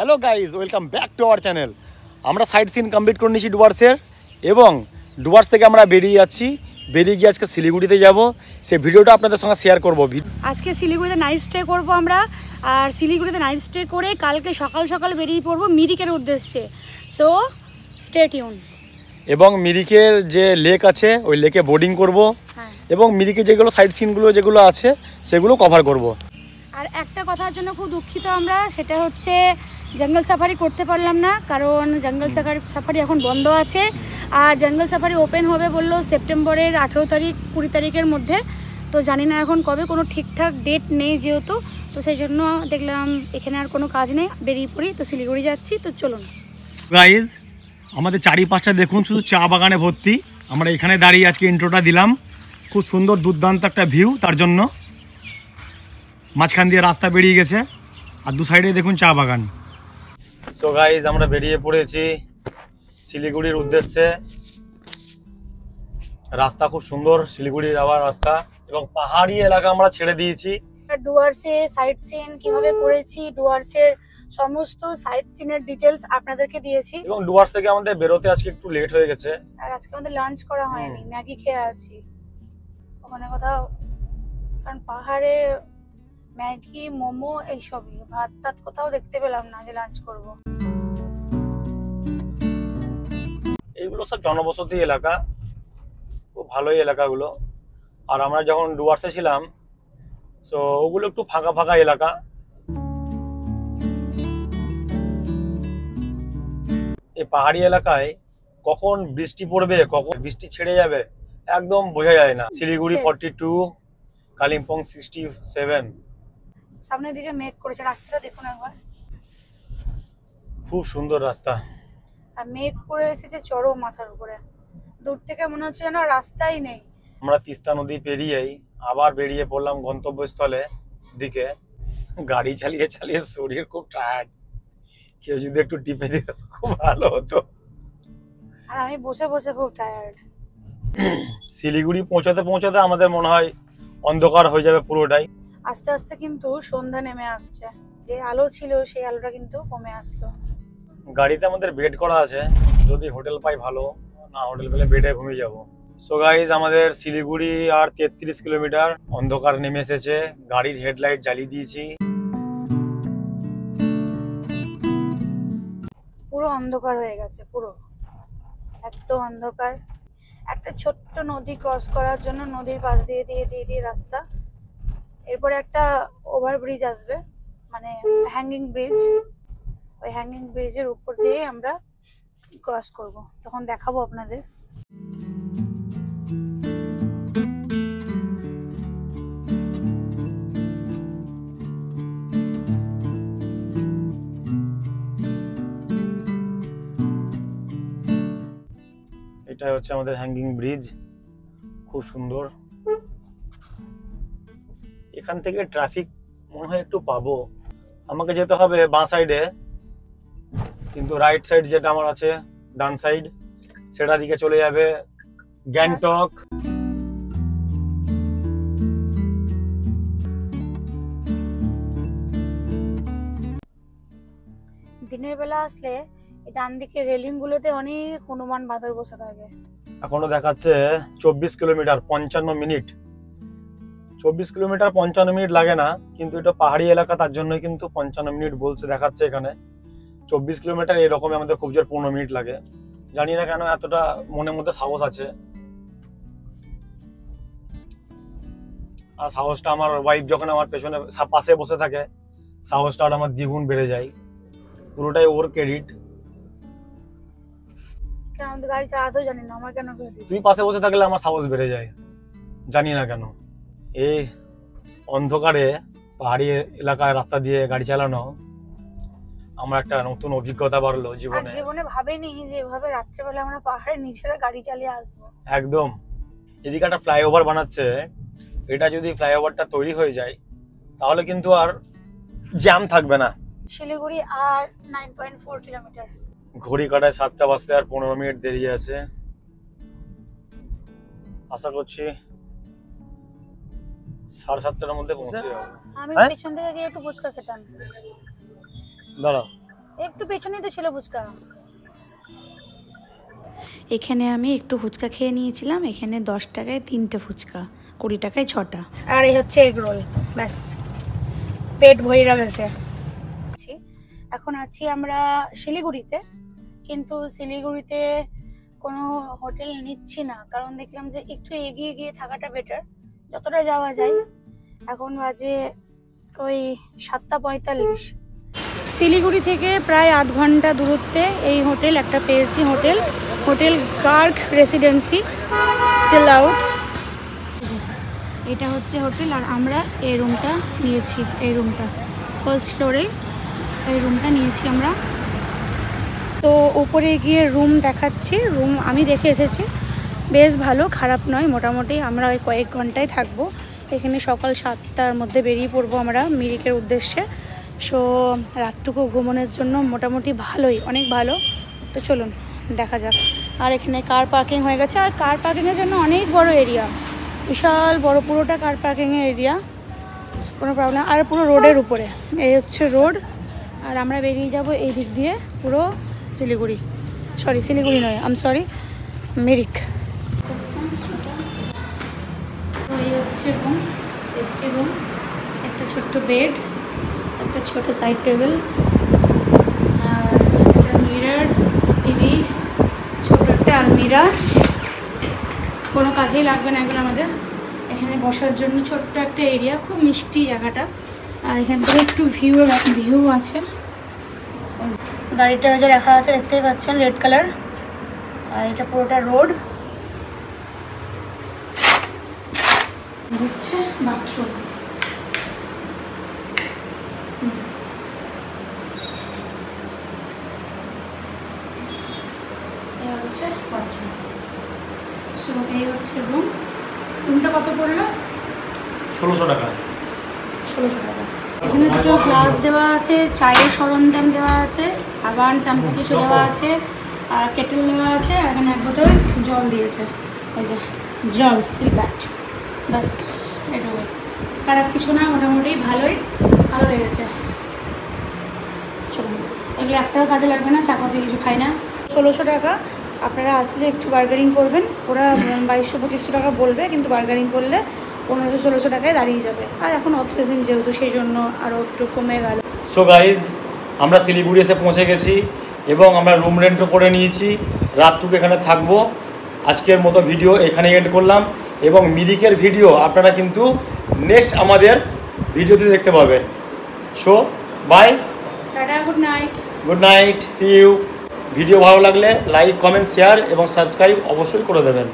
Hello guys, welcome back to our channel. আমরা site scene complete করে নিয়েছি ডুয়ার্সের, এবং ডুয়ার্স থেকে আমরা বেরিয়ে গিয়ে আজকে শিলিগুড়িতে যাব। সেই ভিডিওটা আপনাদের সঙ্গে শেয়ার করব। আজকে শিলিগুড়িতে নাইট স্টে করব আমরা, আর শিলিগুড়িতে নাইট স্টে করে কালকে সকাল সকাল বেরিয়ে পড়বো মিরিকের উদ্দেশ্যে। So stay tune. এবং মিরিকের যে লেক আছে ওই লেকে বোটিং করব, এবং মিরিকে যেগুলো সাইট সিনগুলো যেগুলো আছে সেগুলো কভার করব। আর একটা কথার জন্য খুব দুঃখিত আমরা, সেটা হচ্ছে জঙ্গল সাফারি করতে পারলাম না, কারণ জঙ্গল সাফারি এখন বন্ধ আছে। আর জঙ্গল সাফারি ওপেন হবে বললো সেপ্টেম্বরের 18 তারিখ 20 তারিখের মধ্যে। তো জানি না এখন কবে, কোনো ঠিকঠাক ডেট নেই যেহেতু। তো সেই জন্য দেখলাম এখানে আর কোনো কাজ নেই, বেরিয়ে পড়ি। তো শিলিগুড়ি যাচ্ছি, তো চলুন গাইজ। আমাদের চারিপাশটা দেখুন, শুধু চা বাগানে ভর্তি। আমরা এখানে দাঁড়িয়ে আজকে ইন্ট্রোটা দিলাম। খুব সুন্দর দুর্দান্ত একটা ভিউ, তার জন্য মাঝখান দিয়ে রাস্তা বেরিয়ে গেছে, আর দু সাইডে দেখুন চা বাগান। সো গাইজ, আমরা বেরিয়ে পড়েছি শিলিগুড়ির উদ্দেশ্যে। রাস্তা খুব সুন্দর, শিলিগুড়ি যাওয়ার রাস্তা, এবং পাহাড়ি এলাকা আমরা ছেড়ে দিয়েছি। ডুয়ার্সে সাইট সিন কিভাবে করেছি, ডুয়ার্সের সমস্ত সাইট সিনের ডিটেলস আপনাদেরকে দিয়েছি। এবং ডুয়ার্স থেকে আমাদের বেরোতে আজকে একটু লেট হয়ে গেছে, আর আজকে আমাদের লাঞ্চ করা হয়নি, ম্যাগি খেয়ে আছি ওখানে কোথাও, কারণ পাহাড়ে ম্যাগি মোমো এইসবই, ভাত টাত কোথাও দেখতে পেলাম না যে লাঞ্চ করব। এইগুলো সব জনবসতি এলাকা, খুব ভালোই এলাকাগুলো। আর আমরা যখন ডুয়ার্সে ছিলাম, সো ওগুলো একটু ফাঁকা ফাঁকা এলাকা। এই পাহাড়ি এলাকায় কখন বৃষ্টি পড়বে, কখন বৃষ্টি ছেড়ে যাবে, একদম বোঝা যায় না। শিলিগুড়ি 42, কালিম্পং 67। সামনের দিকে মেঘ করেছে, রাস্তাটা দেখুন একবার, খুব সুন্দর রাস্তা। আর মেঘ করে এসেছে চরম মাথার উপরে, দূর থেকে মনে হচ্ছে যেন রাস্তাই নেই। আমরা তিস্তা নদী পেরিয়েই আবার বেরিয়ে পড়লাম গন্তব্যস্থলে দিকে। গাড়ি চালিয়ে চালিয়ে শরীর খুব টায়ার্ড, কেউ যদি একটু টিপে দিত খুব ভালো হতো। আর আমি বসে বসে খুব টায়ার্ড। শিলিগুড়ি পৌঁছাতে পৌঁছাতে আমাদের মনে হয় অন্ধকার হয়ে যাবে পুরোটাই। আস্তে আস্তে কিন্তু সন্ধ্যা নেমে আসছে, যে আলো ছিল সেই আলোটা কিন্তু কমে আসলো। গাড়িতে আমাদের বেড করা আছে, যদি হোটেল পাই ভালো, না হোটেল পেলে বেডে ঘুমিয়ে যাবো। সো গাইজ, আমাদের শিলিগুড়ি আর 33 কিলোমিটার। অন্ধকার নেমে এসেছে, গাড়ির হেডলাইট জ্বালিয়ে দিয়েছি। পুরো অন্ধকার হয়ে গেছে, পুরো একদম অন্ধকার। একটা ছোট্ট নদী ক্রস করার জন্য নদীর পাশ দিয়ে দিয়ে দিয়ে দিয়ে রাস্তা, এরপরে একটা ওভারব্রিজ আসবে, মানে হ্যাঙ্গিং ব্রিজ। ওই হ্যাঙ্গিং ব্রিজের উপর দিয়ে আমরা ক্রস করব, তখন দেখাবো আপনাদের। এটা হচ্ছে আমাদের হ্যাঙ্গিং ব্রিজ, খুব সুন্দর। এখান থেকে ট্রাফিক মনে হয় একটু পাবো। আমাকে যেতে হবে বাঁ সাইডে, কিন্তু রাইট সাইড যেটা আমার আছে ডান সাইড, সেটা দিকে চলে যাবে গ্যাংটক। দিনের বেলা আসলে ডান দিকে রেলিং গুলোতে অনেক হনুমান বাঁদর বসে থাকে। এখনো দেখাচ্ছে 24 কিলোমিটার 55 মিনিট। 24 কিলোমিটার 55 মিনিট লাগে না, কিন্তু এটা পাহাড়ি এলাকা, তার জন্য কিন্তু 55 মিনিট বলছে, দেখাচ্ছে এখানে। 24 কিলোমিটার এরকম আমাদের খুব জোর 15 মিনিট লাগে। জানি না কেন এতটা মনের মধ্যে সাহস আছে। আর সাহসটা আমার ওয়াইফ যখন আমার পেছনে পাশে বসে থাকে, সাহসটা আর আমার দ্বিগুণ বেড়ে যায়। পুরোটাই ওর ক্রেডিট। গাড়ি চালাতেও জানি না, আমার কেন ক্রেডিট? তুই পাশে বসে থাকলে আমার সাহস বেড়ে যায়, জানি না কেন। এই অন্ধকারে পাহাড়ি এলাকায় রাস্তা দিয়ে গাড়ি চালানো আমার একটা নতুন অভিজ্ঞতা বাড়লো জীবনে। জীবনে ভাবিনি যে এভাবে রাত্রেবেলা আমরা পাহাড়ে নিজেরা গাড়ি চালিয়ে আসবো। একদম। এদিকে একটা ফ্লাইওভার বানাচ্ছে, এটা যদি ফ্লাইওভারটা তৈরি হয়ে যায় তাহলে কিন্তু আর জ্যাম থাকবে না। শিলিগুড়ি আর 9.4 কিলোমিটার। ঘড়ি কাটায় 7টা বাজতে আর 15 মিনিট দেরি আছে। আশা করছি 7:30টার মধ্যে পৌঁছে যাবো। আমি পেছন থেকে গিয়ে একটু ফুচকা খেতাম। দাঁড়াও, একটু পেছনেই তো ছিল ফুচকা। এখানে আমি একটু ফুচকা খেয়ে নিয়েছিলাম। এখানে 10 টাকায় 3টে ফুচকা, 20 টাকায় 6টা। আর এই হচ্ছে এগ রোল। ব্যাস পেট ভরে গেছে। এখন আছি আমরা শিলিগুড়িতে, কিন্তু শিলিগুড়িতে কোনো হোটেল নিচ্ছি না, কারণ দেখলাম যে একটু এগিয়ে গিয়ে থাকাটা বেটার, যতটা যাওয়া যায়। এখন বাজে ওই 7:45। শিলিগুড়ি থেকে প্রায় আধ ঘন্টা দূরত্বে এই হোটেল একটা পেয়েছি, হোটেল গার্গ রেসিডেন্সি চিল আউট। এটা হচ্ছে হোটেল, আর আমরা এই রুমটা নিয়েছি। এই রুমটা ফার্স্ট ফ্লোরে এই রুমটা নিয়েছি আমরা। তো উপরে গিয়ে রুম দেখাচ্ছি। রুম আমি দেখে এসেছি, বেশ ভালো, খারাপ নয়, মোটামুটি। আমরা ওই কয়েক ঘন্টায় থাকবো এখানে। সকাল 7টার মধ্যে বেরিয়ে পড়বো আমরা মিরিকের উদ্দেশ্যে। সো রাতটুকু ঘুমানোর জন্য মোটামুটি ভালোই, অনেক ভালো। তো চলুন দেখা যাক। আর এখানে কার পার্কিং হয়ে গেছে, আর কার পার্কিংয়ের জন্য অনেক বড় এরিয়া, বিশাল বড়, পুরোটা কার পার্কিংয়ের এরিয়া, কোনো প্রবলেম। আর পুরো রোডের উপরে, এই হচ্ছে রোড। আর আমরা বেরিয়ে যাব এই দিক দিয়ে পুরো শিলিগুড়ি, শিলিগুড়ি নয়, মিরিক। তো এই হচ্ছে রুম, এসি রুম, একটা ছোট্ট বেড, একটা ছোট সাইড টেবিল, আর একটা মিরর, টিভি, ছোট একটা আলমিরা। কোনো কাজেই লাগবে না এগুলো আমাদের। এখানে বসার জন্য ছোট্ট একটা এরিয়া, খুব মিষ্টি জায়গাটা। আর এখান থেকে একটু ভিউ আছে। গাড়িটা যে রাখা আছে দেখতেই পাচ্ছেন, রেড কালার। আর এটা পুরোটা রোড। হচ্ছে বাথরুম। হচ্ছে বাথরুম। সো এই হচ্ছে রুমটা কত পড়লো? 1600 টাকা। 1600 টাকা। এখানে দুটো গ্লাস দেওয়া আছে, চায়ের সরঞ্জাম দেওয়া আছে, সাবান শ্যাম্পু কিছু দেওয়া আছে, আর কেটেল দেওয়া আছে। আর এখানে এক বোতল জল দিয়েছে, এই যে জল, সিলপ্যাট। বাস এটুকুই, খারাপ কিছু না, মোটামুটি ভালো লেগেছে। চলুন, এগুলো একটাও কাজে লাগবে না, চাপাপি কিছু খাই না। 1600 টাকা। আপনারা আসলে একটু বার্গেনিং করবেন। ওরা 2200-2500 টাকা বলবে, কিন্তু বার্গেনিং করলে 1500-1600 টাকায় দাঁড়িয়ে যাবে। আর এখন অফ সিজন যেহেতু, সেই জন্য আরও একটু কমে গেল। সো গাইজ, আমরা শিলিগুড়ি এসে পৌঁছে গেছি এবং আমরা রুম রেন্টও করে নিয়েছি। রাতটুকু এখানে থাকবো। আজকের মতো ভিডিও এখানে এন্ড করলাম, এবং মিরিকের ভিডিও আপনারা কিন্তু নেক্সট আমাদের ভিডিওতে দেখতে পাবেন। So bye, tata, good night, see you. Video ভালো লাগলে লাইক, কমেন্ট, শেয়ার এবং সাবস্ক্রাইব অবশ্যই করে দেবেন।